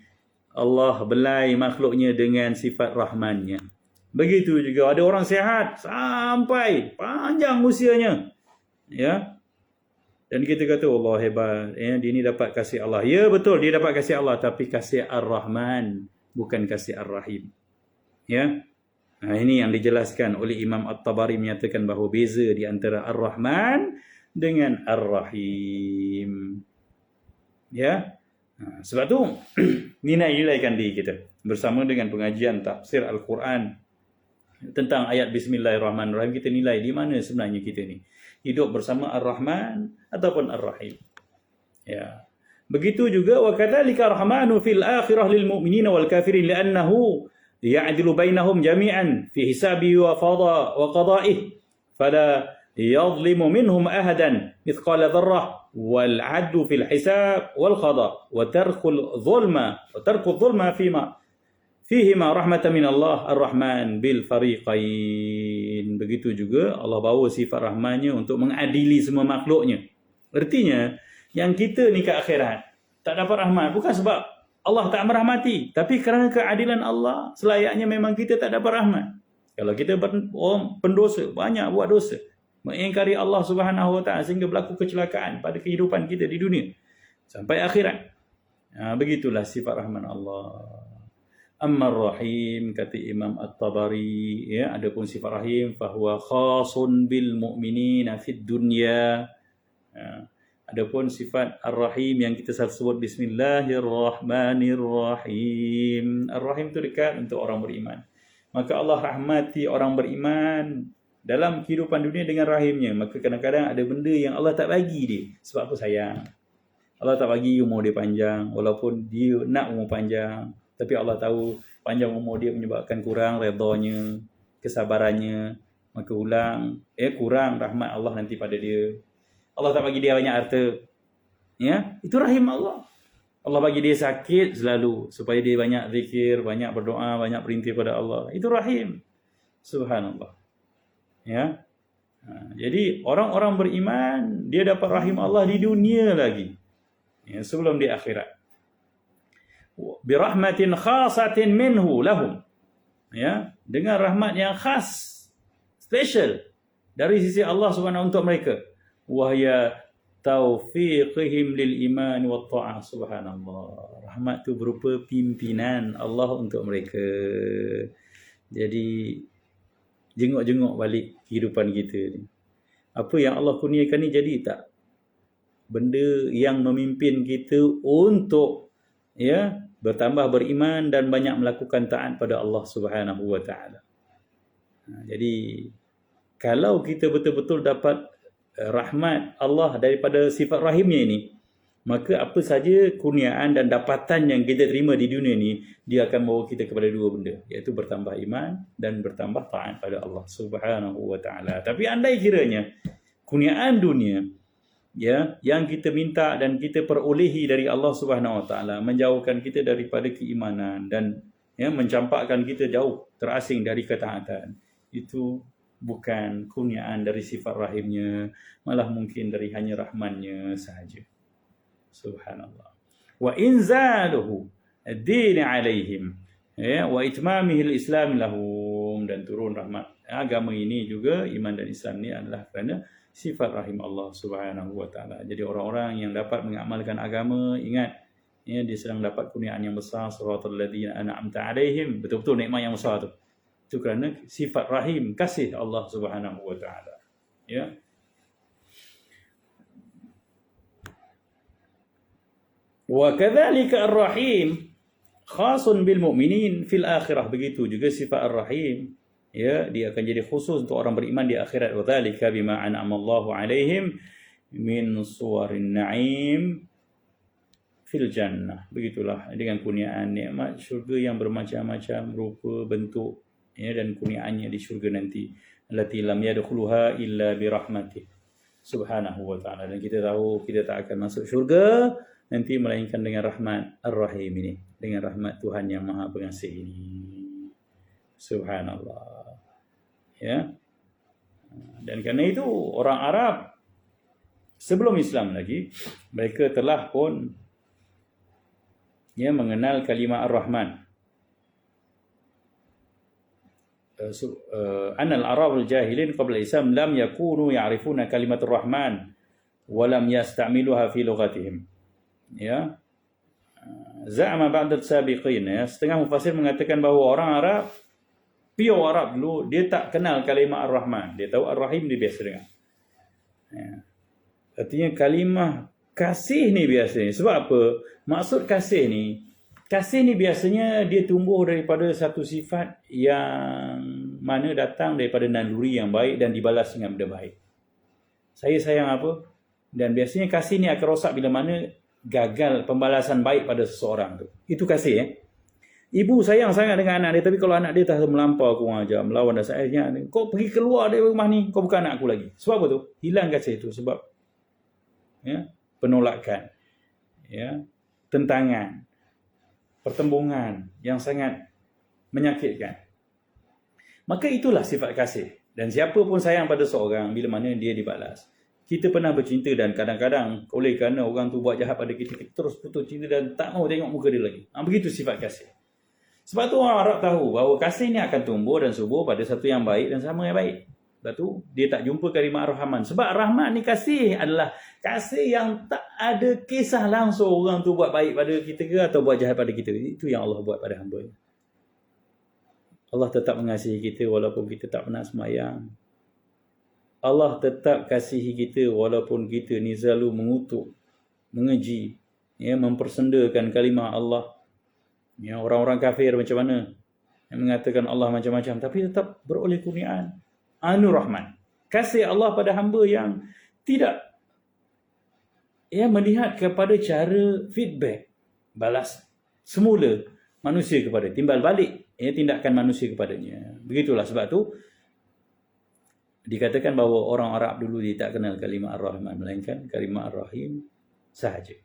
Allah belai makhluknya dengan sifat Rahmannya. Begitu juga ada orang sihat sampai panjang usianya, ya, dan kita kata Allah hebat, ya, dia ni dapat kasih Allah. Ya betul, dia dapat kasih Allah, tapi kasih Ar-Rahman, bukan kasih Ar-Rahim, ya. Nah, ini yang dijelaskan oleh Imam At-Tabari, menyatakan bahawa beza di antara Ar-Rahman dengan Ar-Rahim, ya. Sebab tu nilai-nilaikan diri kita bersama dengan pengajian tafsir Al-Quran tentang ayat Bismillahirrahmanirrahim. Kita nilai di mana sebenarnya kita ni hidup bersama Ar-Rahman ataupun Ar-Rahim, ya. Begitu juga wa kadzalika Rahmanu fil akhirah lil mu'minina wal kafirin li'annahu ya'dilu bainahum jami'an fi hisabihi wa qada'ihi fala yadhlimu minhum ahadan mithqala dharrah wal 'adlu fil hisab wal qada' wa tarkul dhulma fihima rahmatan min Allah Ar-Rahman bil fariqain. Begitu juga Allah bawa sifat Rahmannya untuk mengadili semua makhluknya. Artinya yang kita ni ke akhirat tak dapat rahmat bukan sebab Allah tak merahmati, tapi kerana keadilan Allah selayaknya memang kita tak dapat rahmat. Kalau kita pendosa, banyak buat dosa, mengingkari Allah Subhanahu wa taala sehingga berlaku kecelakaan pada kehidupan kita di dunia sampai akhirat. Begitulah sifat Rahman Allah. Amma Rahim, kata Imam At-Tabari, ya, adapun sifat Rahim fahuwa khasun bil mu'minina fid dunya. Adapun sifat Ar-Rahim yang kita selalu sebut Bismillahirrahmanirrahim. Ar-Rahim itu dekat untuk orang beriman. Maka Allah rahmati orang beriman dalam kehidupan dunia dengan rahimnya. Maka kadang-kadang ada benda yang Allah tak bagi dia. Sebab apa? Sayang. Allah tak bagi umur dia panjang, walaupun dia nak umur panjang. Tapi Allah tahu panjang umur dia menyebabkan kurang redanya, kesabarannya. Maka kurang rahmat Allah nanti pada dia. Allah tak bagi dia banyak harta, ya, itu rahim Allah. Allah bagi dia sakit selalu supaya dia banyak zikir, banyak berdoa, banyak perintah pada Allah. Itu rahim. Subhanallah. Ya. Jadi orang-orang beriman dia dapat rahim Allah di dunia lagi, ya, sebelum di akhirat. Birahmatin khasatin minhu lahum, ya, dengan rahmat yang khas, special dari sisi Allah Subhanahu untuk mereka. Wahya taufiqihim lil iman wa ta'ah. Subhanallah. Rahmat tu berupa pimpinan Allah untuk mereka. Jadi jenguk-jenguk balik kehidupan kita ni. Apa yang Allah kurniakan ni jadi tak? Benda yang memimpin kita untuk, ya, bertambah beriman dan banyak melakukan taat pada Allah Subhanahu wa taala. Jadi kalau kita betul-betul dapat rahmat Allah daripada sifat rahimnya ini, maka apa saja kurniaan dan dapatan yang kita terima di dunia ni, dia akan bawa kita kepada dua benda, iaitu bertambah iman dan bertambah taat pada Allah Subhanahu wa taala. Tapi andai kiranya kurniaan dunia ya, yang kita minta dan kita perolehi dari Allah Subhanahu Wa Taala, menjauhkan kita daripada keimanan dan ya, mencampakkan kita jauh terasing dari ketaatan, itu bukan kurniaan dari sifat rahimnya, malah mungkin dari hanya rahmannya sahaja. Subhanallah. Wa inzaluhu ad-din alaihim, ya, wa itmamihi al-islam lahum, dan turun rahmat agama ini juga, iman dan Islam ini adalah kerana sifat rahim Allah Subhanahu Wa Taala. Jadi orang-orang yang dapat mengamalkan agama, ingat, ya, dia sedang dapat kurniaan yang besar, siratal ladzina an'amta alaihim, betul-betul nikmat yang besar tu. Itu kerana sifat rahim, kasih Allah Subhanahu Wa Taala. Ya. Wa kadzalika ar-rahim khasun bil mu'minin fil akhirah, begitu juga sifat ar-rahim, ya, dia akan jadi khusus untuk orang beriman di akhirat. Wa dzalika bima an'ama Allahu alaihim min suwarin na'im fil jannah, begitulah dengan kurniaan nikmat syurga yang bermacam-macam rupa, bentuk, ya, dan kurniaannya di syurga nanti, allati lam yadkhuluha illa bi rahmatih subhanahu wa ta'ala. Dan kita tahu kita tak akan masuk syurga nanti melainkan dengan rahmat ar-rahim ini, dengan rahmat Tuhan yang maha pengasih ini. Subhanallah, ya. Dan kerana itu orang Arab sebelum Islam lagi, mereka telah pun, ya, mengenal kalimah ar-Rahman. Anal Arab al-jahilin qabla Islam lam yakunu ya'rifuna kalimat ar-Rahman wa lam yasta'miluha fi lughatihim. Ya. Za'ama ba'd as-sabiqin, ya, setengah mufassir mengatakan bahawa orang Arab, pure Arab dulu, dia tak kenal kalimah ar-Rahman. Dia tahu ar-Rahim dia biasa dengar. Ya. Artinya kalimah kasih ni biasanya. Sebab apa? Maksud kasih ni biasanya dia tumbuh daripada satu sifat yang mana datang daripada naluri yang baik dan dibalas dengan benda baik. Saya sayang apa? Dan biasanya kasih ni akan rosak bila mana gagal pembalasan baik pada seseorang tu. Itu kasih, ya. Ibu sayang sangat dengan anak dia, tapi kalau anak dia tak melampau, kurang ajar, melawan dan sayangnya, kau pergi keluar dari rumah ni, kau bukan anak aku lagi. Sebab apa tu? Hilang kasih itu. Sebab, ya, penolakan, ya, tentangan, pertembungan yang sangat menyakitkan. Maka itulah sifat kasih. Dan siapa pun sayang pada seorang bila mana dia dibalas. Kita pernah bercinta dan kadang-kadang oleh kerana orang tu buat jahat pada kita, kita terus putus cinta dan tak mau tengok muka dia lagi. Begitu sifat kasih. Sebab tu orang Arab tahu bahawa kasih ni akan tumbuh dan subur pada satu yang baik dan sama yang baik. Sebab tu dia tak jumpa kalimah ar-Rahman. Sebab Rahman ni kasih adalah kasih yang tak ada kisah langsung orang tu buat baik pada kita ke atau buat jahat pada kita. Itu yang Allah buat pada hamba. Allah tetap mengasihi kita walaupun kita tak pernah sembahyang. Allah tetap kasihi kita walaupun kita ni selalu mengutuk, mengeji, ya, mempersendakan kalimah Allah. Ya, orang-orang kafir macam mana yang mengatakan Allah macam-macam, tapi tetap beroleh kurniaan. Rahman, kasih Allah pada hamba yang tidak, ya, melihat kepada cara feedback, balas semula manusia kepada, timbal balik, ya, tindakan manusia kepadanya. Begitulah sebab tu dikatakan bahawa orang Arab dulu dia tak kenal kalimah ar-Rahman, melainkan kalimah ar-Rahim sahaja.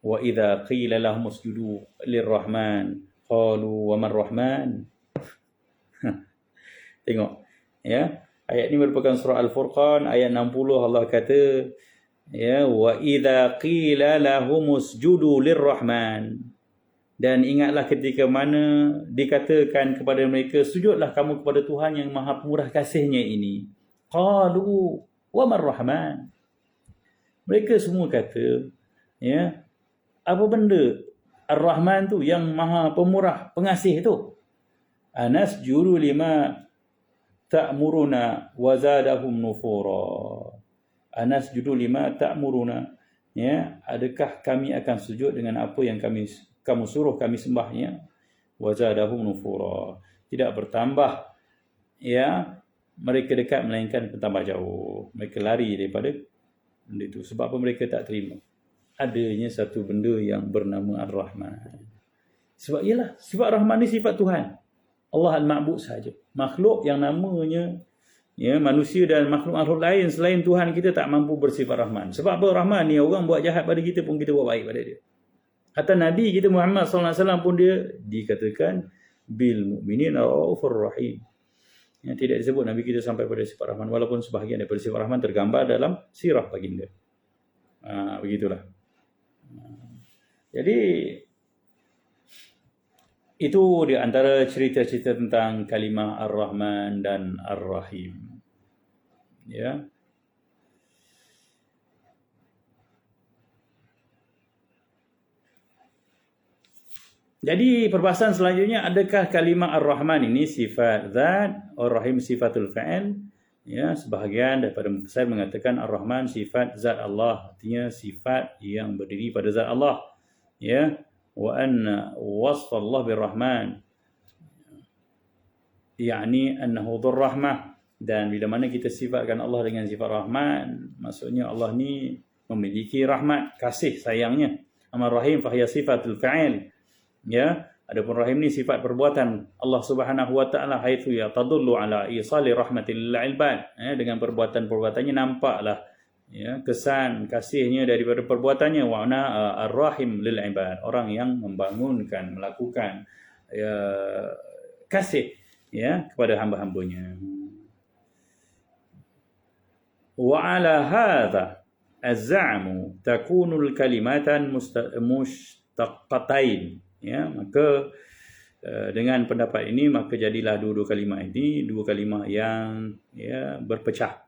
Wa idza qila lahum usjudu lir-Rahman qalu wa man-Rahman. Tengok, ya, ayat ini merupakan surah Al-Furqan ayat 60. Allah kata, ya, wa idza qila lahum usjudu lir-Rahman, dan ingatlah ketika mana dikatakan kepada mereka, sujudlah kamu kepada Tuhan yang maha pemurah kasihnya ini. Qalu wa man-Rahman, mereka semua kata, ya, apa benda Ar-Rahman tu yang maha pemurah pengasih tu? Anasjudu lima ta'muruna wa zadahum nufura. Anasjudu lima ta'muruna, ya, adakah kami akan sujud dengan apa yang kamu suruh kami sembahnya? Wa zadahum nufura, tidak bertambah, ya, mereka dekat melainkan bertambah jauh. Mereka lari daripada benda itu. Sebab apa? Mereka tak terima adanya satu benda yang bernama Ar-Rahman. Sebab ialah sifat Rahman ni sifat Tuhan. Allah Al-Ma'bud sahaja. Makhluk yang namanya Ya, manusia dan makhluk-makhluk lain selain Tuhan kita tak mampu bersifat Rahman. Sebab apa? Rahman ni orang buat jahat pada kita pun kita buat baik pada dia. Hatta Nabi kita Muhammad SAW pun dia dikatakan bil mu'minin raufur rahim. Ya, tidak disebut Nabi kita sampai pada sifat Rahman, walaupun sebahagian daripada sifat Rahman tergambar dalam sirah baginda. Begitulah. Jadi itu di antara cerita-cerita tentang kalimah Ar-Rahman dan Ar-Rahim. Ya. Jadi perbahasan selanjutnya, adakah kalimah Ar-Rahman ini sifat zat, Ar-Rahim sifatul fa'il? Ya, sebahagian daripada mufassir mengatakan Ar-Rahman sifat zat Allah, artinya sifat yang berdiri pada zat Allah. Ya, wa anna wasf Allah bir-Rahman yakni annahu dzur-rahmah, dan bila mana kita sifatkan Allah dengan sifat Rahman, maksudnya Allah ni memiliki rahmat, kasih sayangnya. Amma Rahim fa hiya sifatul fa'il. Ya, adapun Rahim ni sifat perbuatan Allah Subhanahu wa taala, haitsu ya tadullu ala isali rahmatil ibad. Ya, dengan perbuatan-perbuatannya nampaklah ya kesan kasihnya daripada perbuatannya. Wa ana ar-rahim lil ibad, orang yang membangunkan, melakukan ya kasih ya kepada hamba-hambanya. Wa ala hadha az-za'mu takunu al-kalimatan mushtaqatain. Ya, maka dengan pendapat ini maka jadilah dua-dua kalimah ini dua kalimah yang ya berpecah.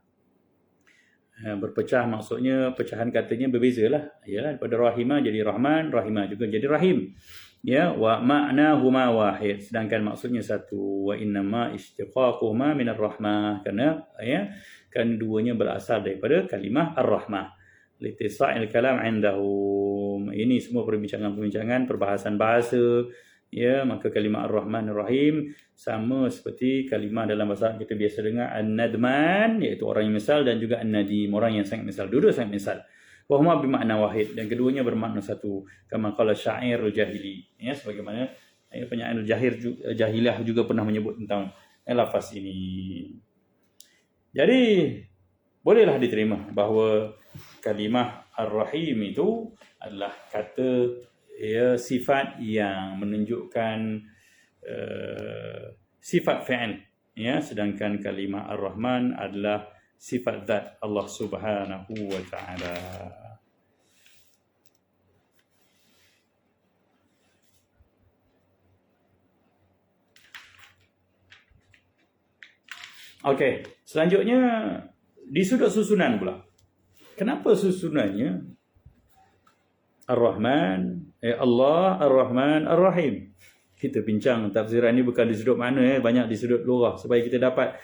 Berpecah maksudnya pecahan katanya berbezalah, ya, daripada rahimah jadi rahman, rahimah juga jadi rahim. Ya, wa ma'nahuma wahid, sedangkan maksudnya satu. Wa innama istiqaquhuma min ar-rahmah, kerana ya kan duanya berasal daripada kalimah ar-rahmah. Litisa'il kalam 'indahum. Ini semua perbincangan-perbincangan perbahasan bahasa. Ya, maka kalimah Ar-Rahman Ar-Rahim sama seperti kalimah dalam bahasa kita biasa dengar An-Nadman, iaitu orang yang misal, dan juga An-Nadim, orang yang sangat misal. Dua-dua sangat misal. Wa huma bermakna wahid, dan keduanya bermakna satu. Kama qala syairul jahili. Ya, sebagaimana penyair jahiliah juga pernah menyebut tentang lafaz ini. Jadi bolehlah diterima bahawa kalimah Ar-Rahim itu adalah kata ya sifat yang menunjukkan sifat fi'il, ya, sedangkan kalimah Ar-Rahman adalah sifat zat Allah Subhanahu wa taala. Okey, selanjutnya di sudut susunan pula. Kenapa susunannya Ar-Rahman, Allah, Ar-Rahman, Ar-Rahim? Kita bincang tafsiran ini bukan di sudut mana, banyak di sudut lughah, supaya kita dapat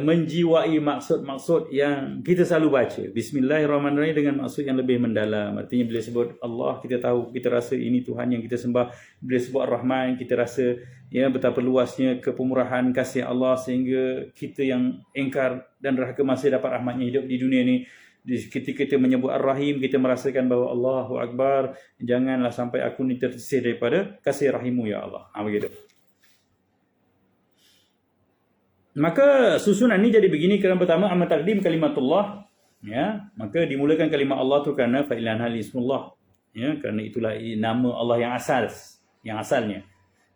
menjiwai maksud-maksud yang kita selalu baca. Bismillahirrahmanirrahim dengan maksud yang lebih mendalam. Artinya bila sebut Allah, kita tahu, kita rasa ini Tuhan yang kita sembah. Bila sebut Ar-Rahman, kita rasa ya betapa luasnya kepemurahan kasih Allah, sehingga kita yang ingkar dan derhaka masih dapat rahmatnya hidup di dunia ini. Ketika kita menyebut Ar-Rahim, kita merasakan bahawa Allahu Akbar, janganlah sampai aku ni tersisih daripada kasih rahimu ya Allah. Begitu. Maka susunan ni jadi begini. Kerana pertama, amma taqdim kalimatullah, ya, maka dimulakan kalimah Allah tu kerana fa'ilan hal ismullah, ya, kerana itulah nama Allah yang asalnya.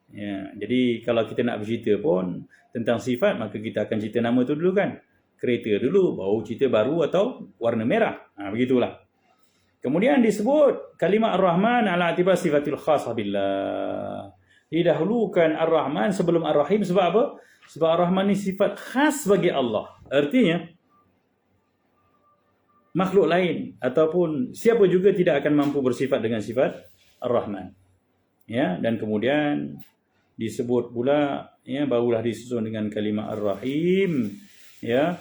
Ya, jadi kalau kita nak bercerita pun tentang sifat, maka kita akan cerita nama tu dulu kan. Kereta dulu, baru cerita baru atau warna merah. Begitulah. Kemudian disebut kalimah Ar-Rahman ala atibar sifatil khasah billah. Didahulukan Ar-Rahman sebelum Ar-Rahim. Sebab apa? Sebab Ar-Rahman ni sifat khas bagi Allah. Artinya makhluk lain ataupun siapa juga tidak akan mampu bersifat dengan sifat Ar-Rahman. Ya, dan kemudian disebut pula, ya, barulah disusun dengan kalimah Ar-Rahim. Ya,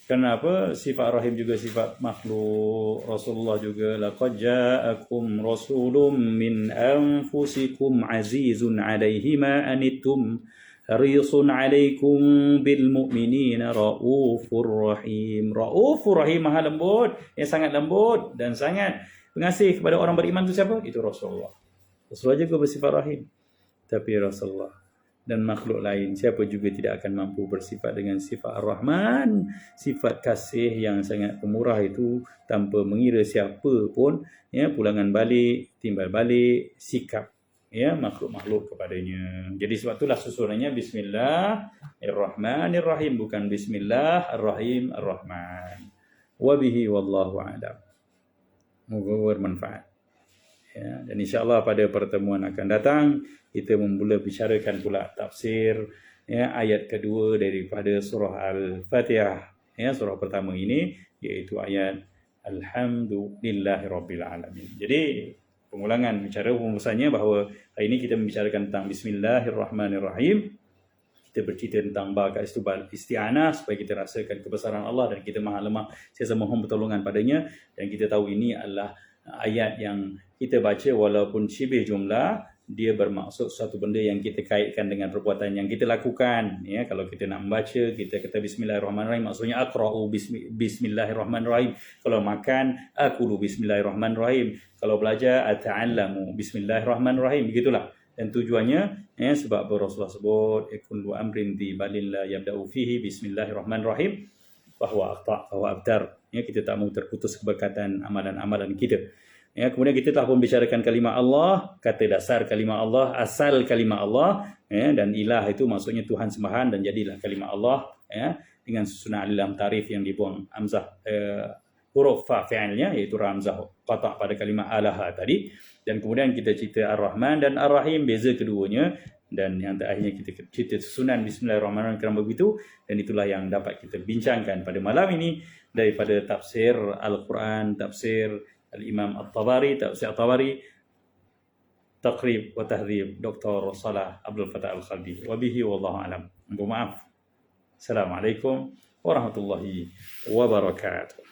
kenapa? Sifat Rahim juga sifat makhluk. Rasulullah juga laqad ja'akum rasulun min anfusikum azizun 'alaihi ma anittum harisun 'alaikum bil mu'minina raufur rahim. Raufur rahim, maha lembut, yang sangat lembut dan sangat pengasih kepada orang beriman. Itu siapa? Itu Rasulullah. Rasulullah juga bersifat Rahim. Tapi Rasulullah dan makhluk lain. Siapa juga tidak akan mampu bersifat dengan sifat Ar-Rahman, sifat kasih yang sangat pemurah itu tanpa mengira siapa pun, ya, pulangan balik, timbal balik, sikap, ya, makhluk-makhluk kepadanya. Jadi sebab itulah susunannya Bismillahirrahmanirrahim, bukan Bismillahirrahim Ar-Rahman. Wabihi wallahu a'lam. Moga bermanfaat. Ya, dan insya-Allah pada pertemuan akan datang kita memula bicarakan pula tafsir, ya, ayat kedua daripada surah Al-Fatihah. Ya, surah pertama ini iaitu ayat Alhamdulillahirabbil alamin. Jadi pengulangan bicara pembahasannya bahawa hari ini kita membicarakan tentang Bismillahirrahmanirrahim. Kita bercerita tentang bakat isti'anah supaya kita rasakan kebesaran Allah dan kita maha lemah, sentiasa mohon pertolongan padanya, dan kita tahu ini adalah ayat yang kita baca walaupun syibih jumlah, dia bermaksud suatu benda yang kita kaitkan dengan perbuatan yang kita lakukan. Ya, kalau kita nak membaca, kita kata Bismillahirrahmanirrahim, maksudnya aqra'u Bismillahirrahmanirrahim. Kalau makan, akulu Bismillahirrahmanirrahim. Kalau belajar, ata'allamu Bismillahirrahmanirrahim. Begitulah. Dan tujuannya, ya, sebab Rasulullah sebut kullu amrin di balillah yabda'u fihi Bismillahirrahmanirrahim bahwa abtar. Ya, kita tak mahu terputus keberkatan amalan-amalan kita. Ya, kemudian kita telah membicarakan kalimah Allah, kata dasar kalimah Allah, asal kalimah Allah, ya, dan ilah itu maksudnya Tuhan sembahan, dan jadilah kalimah Allah, ya, dengan susunan alam tarif yang dibuang hamzah huruf fa fi'ilnya, iaitu ramzah qata' pada kalimah alaha tadi. Dan kemudian kita cerita Ar-Rahman dan Ar-Rahim, beza keduanya, dan yang terakhirnya kita cerita susunan Bismillahirrahmanirrahim kerana begitu. Dan itulah yang dapat kita bincangkan pada malam ini daripada tafsir Al-Quran, tafsir Al-Imam At-Tabari, tafsir At-Tabari, Taqrib wa Tahdhib Dr. Salah Abdul Fattah Al-Khaldi. Wabihi wallahu alam. Mohon maaf. Assalamualaikum warahmatullahi wabarakatuh.